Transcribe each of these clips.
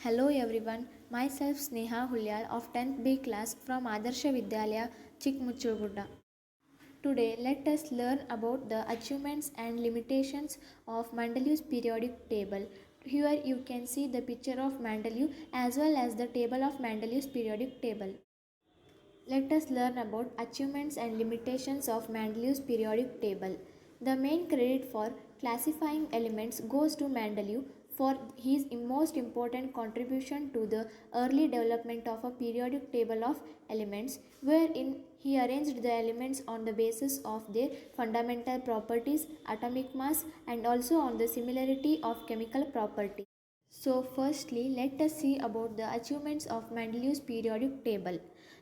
Hello everyone, myself Sneha Hulyal of 10th B class from Adarsha Vidyalaya, Chikmuchurgudda. Today let us learn about the achievements and limitations of Mendeleev's periodic table. Here you can see the picture of Mendeleev as well as the table of Mendeleev's periodic table. Let us learn about achievements and limitations of Mendeleev's periodic table. The main credit for classifying elements goes to Mendeleev for his most important contribution to the early development of a periodic table of elements, wherein he arranged the elements on the basis of their fundamental properties, atomic mass, and also on the similarity of chemical properties. So firstly, let us see about the achievements of Mendeleev's periodic table.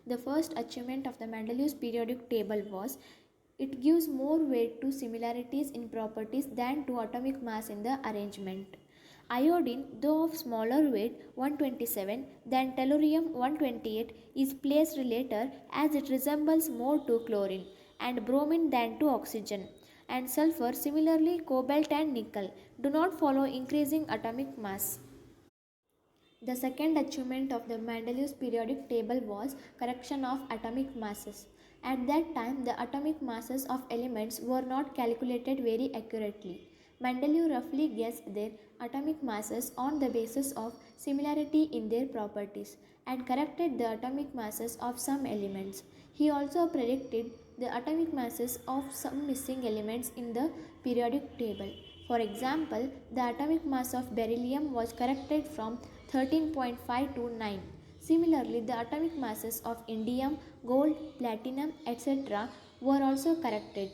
The first achievement of the Mendeleev's periodic table was it gives more weight to similarities in properties than to atomic mass in the arrangement. Iodine, though of smaller weight 127 than tellurium 128, is placed later as it resembles more to chlorine and bromine than to oxygen. And sulfur, similarly cobalt and nickel, do not follow increasing atomic mass. The second achievement of the Mendeleev's periodic table was correction of atomic masses. At that time, the atomic masses of elements were not calculated very accurately. Mendeleev roughly guessed their atomic masses on the basis of similarity in their properties and corrected the atomic masses of some elements. He also predicted the atomic masses of some missing elements in the periodic table. For example, the atomic mass of beryllium was corrected from 13.5 to 9. Similarly, the atomic masses of indium, gold, platinum, etc. were also corrected.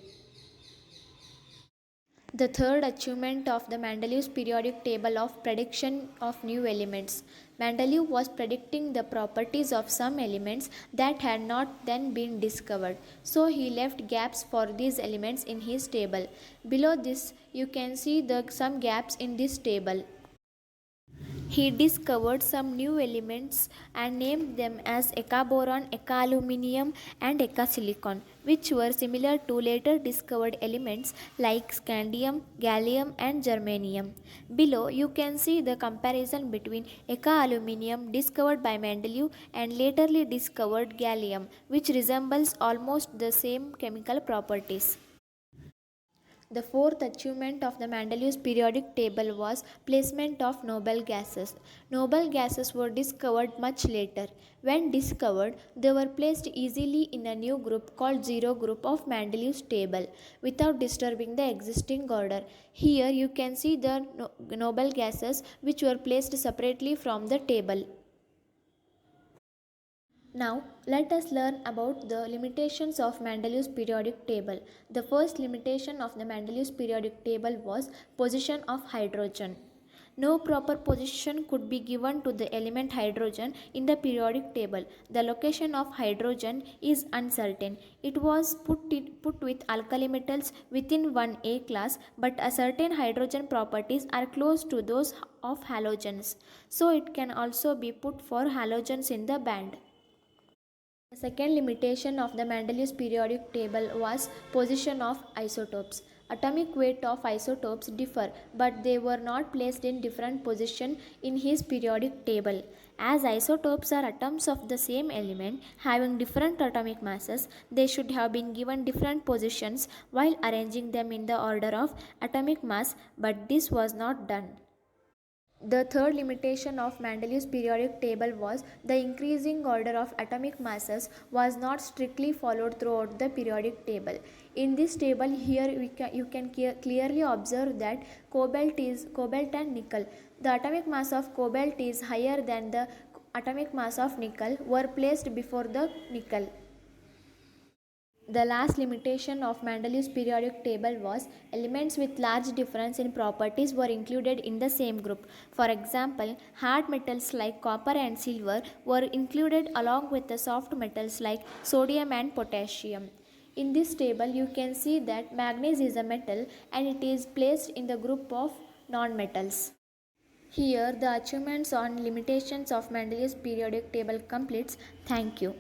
The third achievement of the Mendeleev's periodic table of prediction of new elements. Mendeleev was predicting the properties of some elements that had not then been discovered, so he left gaps for these elements in his table. Below this, you can see some gaps in this table. He discovered some new elements and named them as eka-boron, eka-aluminium and eka-silicon, which were similar to later discovered elements like scandium, gallium and germanium. Below you can see the comparison between eka-aluminium discovered by Mendeleev and laterly discovered gallium, which resembles almost the same chemical properties. The fourth achievement of the Mendeleev's periodic table was placement of noble gases. Noble gases were discovered much later. When discovered, they were placed easily in a new group called zero group of Mendeleev's table without disturbing the existing order. Here you can see the noble gases which were placed separately from the table. Now, let us learn about the limitations of Mendeleev's periodic table. The first limitation of the Mendeleev's periodic table was position of hydrogen. No proper position could be given to the element hydrogen in the periodic table. The location of hydrogen is uncertain. It was put with alkali metals within 1A class, but a certain hydrogen properties are close to those of halogens. So it can also be put for halogens in the band. The second limitation of the Mendeleev's periodic table was position of isotopes. Atomic weight of isotopes differ, but they were not placed in different position in his periodic table. As isotopes are atoms of the same element having different atomic masses, they should have been given different positions while arranging them in the order of atomic mass, but this was not done. The third limitation of Mendeleev's periodic table was the increasing order of atomic masses was not strictly followed throughout the periodic table. In this table here you can clearly observe that cobalt and nickel. The atomic mass of cobalt is higher than the atomic mass of nickel were placed before the nickel. The last limitation of Mendeleev's periodic table was elements with large difference in properties were included in the same group. For example, hard metals like copper and silver were included along with the soft metals like sodium and potassium. In this table, you can see that manganese is a metal and it is placed in the group of non-metals. Here, the achievements on limitations of Mendeleev's periodic table completes. Thank you.